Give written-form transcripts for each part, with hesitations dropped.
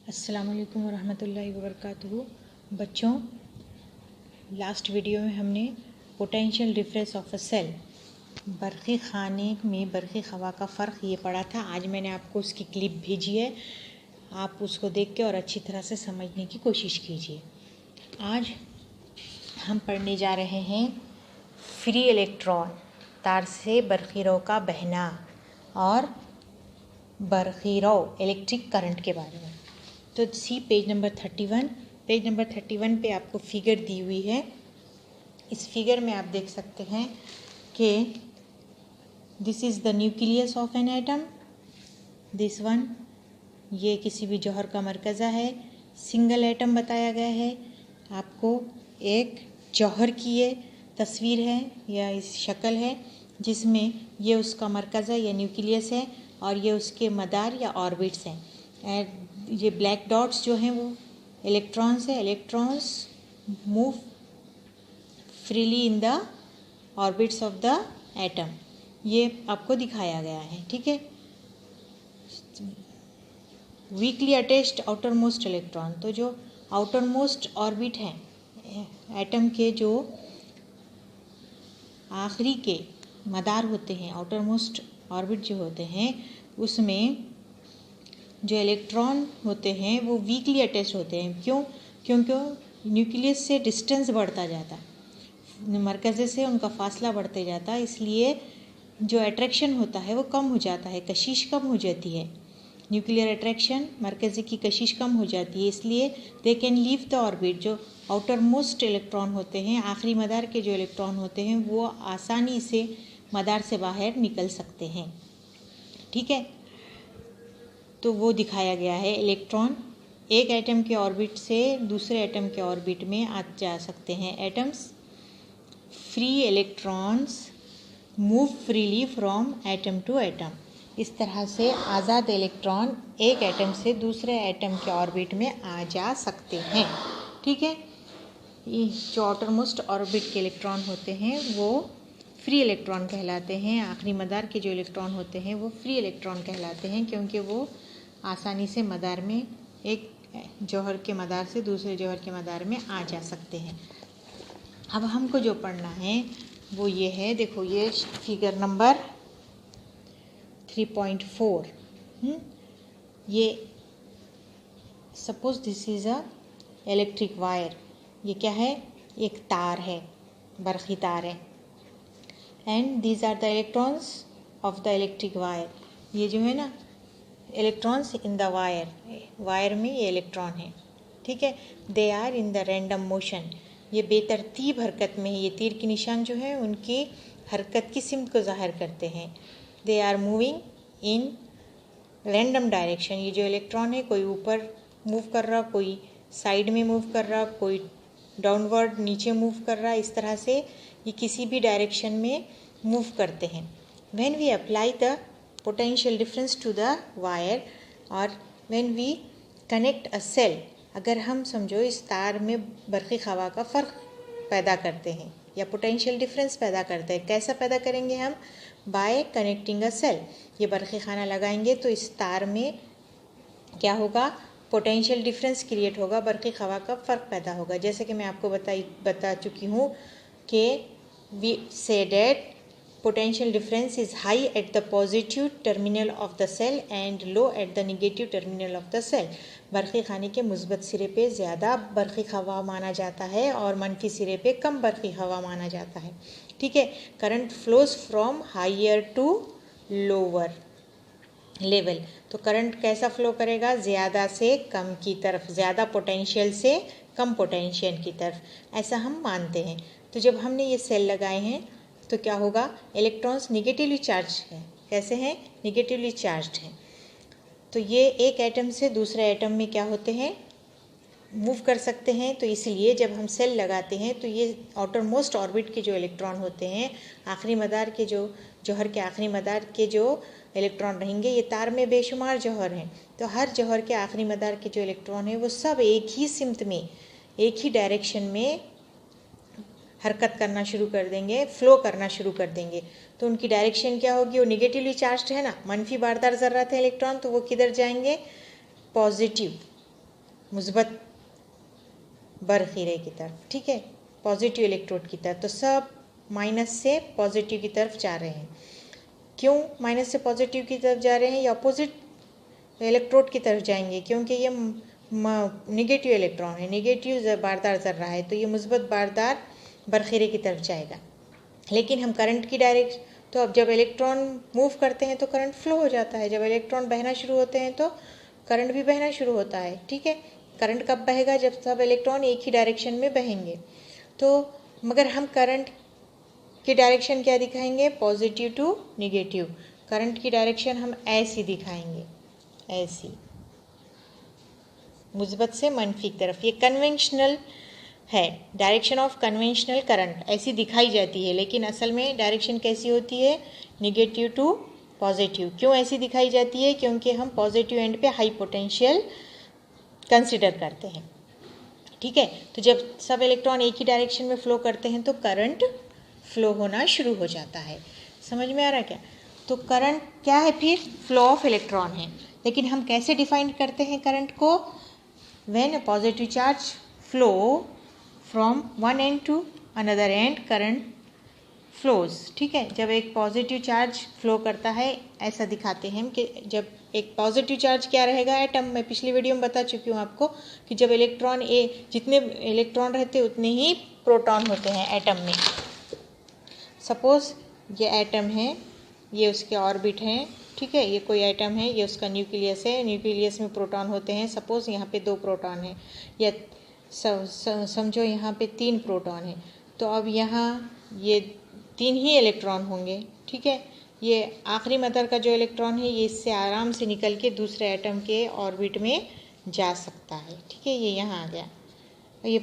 अस्सलाम वालेकुम वरहमतुल्लाहि वबरकातुहू। बच्चों, लास्ट वीडियो में हमने potential difference of a cell, बरक़ी खाने में बरक़ी हवा का फ़र्क ये पढ़ा था। आज मैंने आपको उसकी क्लिप भेजी है, आप उसको देख के और अच्छी तरह से समझने की कोशिश कीजिए। आज हम पढ़ने जा रहे हैं फ्री इलेक्ट्रॉन, तार से बरक़ी रौ का बहना और बरक़ी रौ इलेक्ट्रिक करंट के बारे में। तो सी पेज नंबर 31। पेज नंबर 31 पे आपको फिगर दी हुई है। इस फिगर में आप देख सकते हैं कि this is the nucleus of an atom, this one, ये किसी भी जौहर का मरकज़ा है, सिंगल एटम बताया गया है। आपको एक जौहर की ये तस्वीर है या इस शक्ल है जिसमें ये उसका मरकज़ा या न्यूक्लियस है और ये उसके मदार या ऑर्बिट्स हैं। ये ब्लैक डॉट्स जो हैं वो इलेक्ट्रॉन्स है। Electrons move freely in the orbits of the atom, ये आपको दिखाया गया है। ठीक है, weekly attached outer most electron, तो जो आउटर मोस्ट ऑर्बिट हैं एटम के, जो आखिरी के मदार होते हैं, आउटर मोस्ट ऑर्बिट जो होते हैं, उसमें जो इलेक्ट्रॉन होते हैं वो वीकली अटैच होते हैं। क्यों? क्योंकि न्यूक्लियस से डिस्टेंस बढ़ता जाता, मरकज़े से उनका फासला बढ़ते जाता, इसलिए जो अट्रैक्शन होता है वो कम हो जाता है, कशिश कम हो जाती है। न्यूक्लियर अट्रैक्शन, मरकज़े की कशिश कम हो जाती है, इसलिए they can leave the orbit. जो आउटर मोस्ट इलेक्ट्रॉन होते हैं, आखिरी मदार के जो इलेक्ट्रॉन होते हैं, वो आसानी से मदार से बाहर निकल सकते हैं। ठीक है, तो वो दिखाया गया है। इलेक्ट्रॉन एक एटम के ऑर्बिट से दूसरे एटम के ऑर्बिट में आ जा सकते हैं। Atoms free electrons move freely from atom to atom. इस तरह से आज़ाद इलेक्ट्रॉन एक एटम से दूसरे एटम के ऑर्बिट में आ जा सकते हैं। ठीक है, ये जो आउटर मोस्ट ऑर्बिट के इलेक्ट्रॉन होते हैं वो फ्री इलेक्ट्रॉन कहलाते हैं। आखिरी मदार के जो इलेक्ट्रॉन होते हैं वो फ्री इलेक्ट्रॉन कहलाते हैं, क्योंकि वो आसानी से मदार में, एक जौहर के मदार से दूसरे जौहर के मदार में आ जा सकते हैं। अब हमको जो पढ़ना है वो ये है, देखो ये फिगर नंबर 3.4। ये suppose this is a electric wire. ये क्या है? एक तार है, बरक़ी तार है। And these are the electrons of the electric wire. ये जो है ना, electrons in the wire, wire में ये इलेक्ट्रॉन है। ठीक है, they are in the random motion. ये बेतरतीब हरकत में है। ये तीर के निशान जो है उनकी हरकत की सिमत को ज़ाहिर करते हैं। They are moving in random direction. ये जो इलेक्ट्रॉन है, कोई ऊपर मूव कर रहा, कोई साइड में मूव कर रहा, कोई डाउनवर्ड नीचे मूव कर रहा, इस तरह से ये किसी भी डायरेक्शन में मूव करते हैं। When we apply the potential difference to the wire और when we connect a cell, अगर हम समझो इस तार में बरक़ी हवा का फ़र्क पैदा करते हैं या पोटेंशियल डिफरेंस पैदा करते हैं। कैसा पैदा करेंगे हम? By connecting a cell. ये बरक़ी खाना लगाएंगे तो इस तार में क्या होगा? पोटेंशियल डिफरेंस क्रिएट होगा, बरक़ी हवा का फ़र्क पैदा होगा। जैसे कि मैं आपको बता चुकी हूँ कि वी से date potential difference is high at the positive terminal of the cell and low at the negative terminal of the cell. बरक़ी खाने के मुस्बत सिरे पे ज़्यादा बरक़ी हवा माना जाता है और मनफी सिरे पे कम बरक़ी हवा माना जाता है। ठीक है, current flows from higher to lower level. तो करंट कैसा फ्लो करेगा? ज़्यादा से कम की तरफ, ज़्यादा पोटेंशियल से कम पोटेंशियल की तरफ, ऐसा हम मानते हैं। तो जब हमने ये सेल लगाए हैं तो क्या होगा? इलेक्ट्रॉन्स निगेटिवली चार्ज हैं। कैसे हैं? निगेटिवली चार्ज्ड हैं। तो ये एक एटम से दूसरे एटम में क्या होते हैं? मूव कर सकते हैं। तो इसलिए जब हम सेल लगाते हैं तो ये आउटर मोस्ट ऑर्बिट के जो इलेक्ट्रॉन होते हैं, आखिरी मदार के जो जौहर के आखिरी मदार के जो इलेक्ट्रॉन रहेंगे, ये तार में बेशुमार जौहर हैं, तो हर जौहर के आखिरी मदार के जो इलेक्ट्रॉन हैं वो सब एक ही सिमत में, एक ही डायरेक्शन में हरकत करना शुरू कर देंगे, फ्लो करना शुरू कर देंगे। तो उनकी डायरेक्शन क्या होगी? वो निगेटिवली चार्ज्ड है ना, मनफी बारदार ज़र्रात है इलेक्ट्रॉन, तो वो किधर जाएंगे? पॉजिटिव मुस्बत बरखीरे की तरफ, ठीक है, पॉजिटिव इलेक्ट्रोड की तरफ। तो सब माइनस से पॉजिटिव की तरफ जा रहे हैं। क्यों माइनस से पॉजिटिव की तरफ जा रहे हैं? ये अपोजिट इलेक्ट्रोड की तरफ जाएंगे क्योंकि ये निगेटिव इलेक्ट्रॉन है, निगेटिव बारदार जर्रा है, तो ये मुस्बत बारदार बरखीरे की तरफ जाएगा। लेकिन हम करंट की डायरेक्शन, तो अब जब इलेक्ट्रॉन मूव करते हैं तो करंट फ्लो हो जाता है, जब इलेक्ट्रॉन बहना शुरू होते हैं तो करंट भी बहना शुरू होता है, ठीक है। करंट कब बहेगा? जब सब इलेक्ट्रॉन एक ही डायरेक्शन में बहेंगे। तो मगर हम करंट की डायरेक्शन क्या दिखाएंगे? Positive to negative. करंट की डायरेक्शन हम ऐसी दिखाएंगे, ऐसी, मुस्बत से मनफी की तरफ। ये कन्वेंशनल है, डायरेक्शन ऑफ कन्वेंशनल करंट ऐसी दिखाई जाती है, लेकिन असल में डायरेक्शन कैसी होती है? Negative to positive. क्यों ऐसी दिखाई जाती है? क्योंकि हम पॉजिटिव एंड पे हाई पोटेंशियल कंसिडर करते हैं, ठीक है। तो जब सब इलेक्ट्रॉन एक ही डायरेक्शन में फ्लो करते हैं तो करंट फ्लो होना शुरू हो जाता है। समझ में आ रहा है क्या? तो करंट क्या है? फिर फ्लो ऑफ इलेक्ट्रॉन है। लेकिन हम कैसे डिफाइन करते हैं करंट को? When a positive charge flow from one end to another end current flows, ठीक है। जब एक पॉजिटिव चार्ज फ्लो करता है, ऐसा दिखाते हैं कि जब एक पॉजिटिव चार्ज क्या रहेगा? एटम। मैं पिछली वीडियो में बता चुकी हूँ आपको कि जब इलेक्ट्रॉन जितने इलेक्ट्रॉन रहते उतने ही प्रोटॉन होते हैं एटम में। सपोज ये एटम है, ये उसके ऑर्बिट हैं, ठीक है। ये कोई एटम है, ये उसका न्यूक्लियस है, न्यूक्लियस में प्रोटॉन होते हैं। सपोज यहाँ पे 2 प्रोटॉन है, या समझो यहाँ पे 3 प्रोटॉन है। तो अब यहाँ ये 3 ही इलेक्ट्रॉन होंगे, ठीक है। ये आखिरी मदर का जो इलेक्ट्रॉन है, ये इससे आराम से निकल के दूसरे एटम के ऑर्बिट में जा सकता है, ठीक है। ये यहाँ आ गया। ये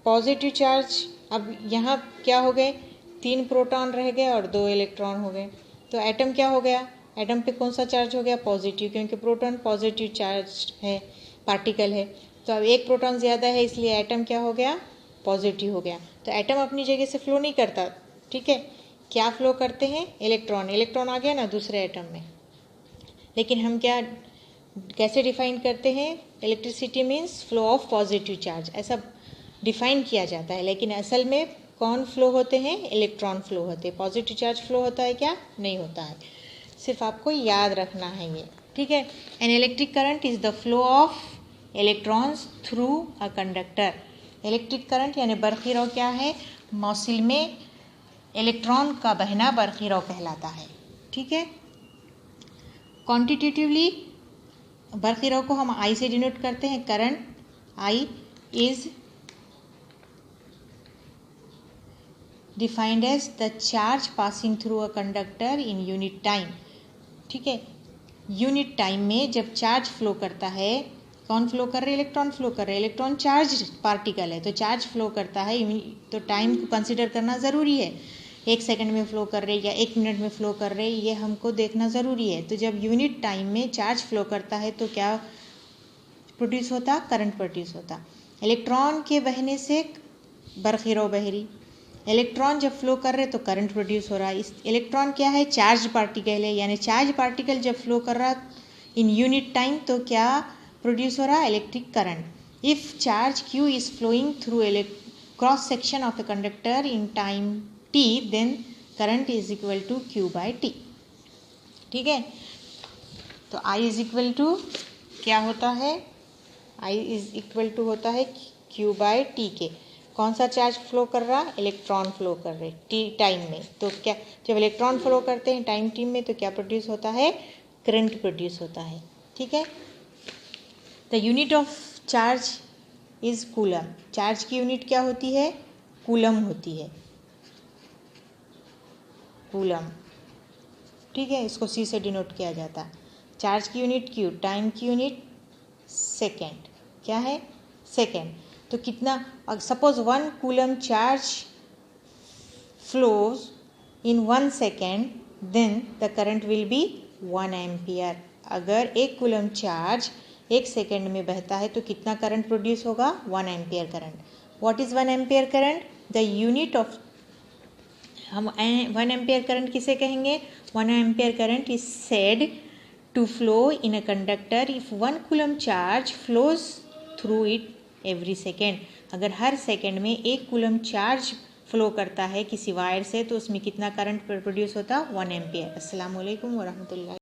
पॉजिटिव चार्ज, अब यहाँ क्या हो गए? 3 प्रोटॉन रह गए और 2 इलेक्ट्रॉन हो गए। तो एटम क्या हो गया? एटम पे कौन सा चार्ज हो गया? पॉजिटिव, क्योंकि प्रोटॉन पॉजिटिव चार्ज है, पार्टिकल है। तो अब 1 प्रोटॉन ज़्यादा है, इसलिए एटम क्या हो गया? पॉजिटिव हो गया। तो एटम अपनी जगह से फ्लो नहीं करता, ठीक है। क्या फ्लो करते हैं? इलेक्ट्रॉन। इलेक्ट्रॉन आ गया ना दूसरे एटम में। लेकिन हम क्या कैसे डिफाइन करते हैं? Electricity means flow of positive charge, ऐसा डिफाइन किया जाता है। लेकिन असल में कौन फ्लो होते हैं? इलेक्ट्रॉन फ्लो होते हैं। पॉजिटिव चार्ज फ्लो होता है क्या? नहीं होता है। सिर्फ आपको याद रखना है ये, ठीक है। An electric current is the flow of electrons through a conductor. Electric current यानी बरखीरो क्या है? मौसिल में इलेक्ट्रॉन का बहना बरखीरो कहलाता है, ठीक है। क्वांटिटेटिवली बरखीरो को हम आई से डिनोट करते हैं। Current I is defined as the charge passing through a conductor in unit time, ठीक है। यूनिट टाइम में जब चार्ज फ्लो करता है, कौन फ्लो कर रहे? इलेक्ट्रॉन फ्लो कर रहे हैं। इलेक्ट्रॉन चार्ज पार्टिकल है, तो चार्ज फ्लो करता है, तो टाइम को कंसिडर करना ज़रूरी है। 1 सेकंड में फ्लो कर रहे या 1 मिनट में फ्लो कर रहे, ये हमको देखना ज़रूरी है। तो जब यूनिट टाइम में चार्ज फ्लो करता है तो क्या प्रोड्यूस होता? करंट प्रोड्यूस होता। इलेक्ट्रॉन के बहने से बरखीरो बहरी। इलेक्ट्रॉन जब फ्लो कर रहे तो करंट प्रोड्यूस हो रहा है। इस इलेक्ट्रॉन क्या है? चार्ज पार्टिकल है, यानी चार्ज पार्टिकल जब फ्लो कर रहा इन यूनिट टाइम तो क्या प्रोड्यूस हो रहा है? Electric current. If charge q is flowing through cross section of the conductor in time t, then current is equal to q/t, ठीक है। तो I इज इक्वल टू क्या होता है? I इज इक्वल टू होता है q/t के। कौन सा चार्ज फ्लो कर रहा? इलेक्ट्रॉन फ्लो कर रहे टी टाइम में। तो क्या जब इलेक्ट्रॉन फ्लो करते हैं टाइम टी में तो क्या प्रोड्यूस होता है? करंट प्रोड्यूस होता है, ठीक है। The unit of charge is coulomb. Charge की यूनिट क्या होती है? कूलम होती है, कूलम, ठीक है। इसको C से डिनोट किया जाता है। चार्ज की यूनिट Q, टाइम की यूनिट सेकेंड, क्या है? सेकेंड। तो कितना, suppose 1 coulomb charge flows in 1 second, then the current will be 1 ampere. अगर 1 कूलम चार्ज 1 सेकेंड में बहता है तो कितना करंट प्रोड्यूस होगा? 1 ampere current. What is 1 ampere current? The unit of, हम 1 एम्पियर करंट किसे कहेंगे? 1 ampere current is said to flow in a conductor if 1 coulomb charge flows through it every second. अगर हर सेकेंड में 1 coulomb charge flow करता है किसी wire से तो उसमें कितना करंट प्रोड्यूस होता? 1 एम्पियर। अस्सलाम वालेकुम वरहमतुल्लाह।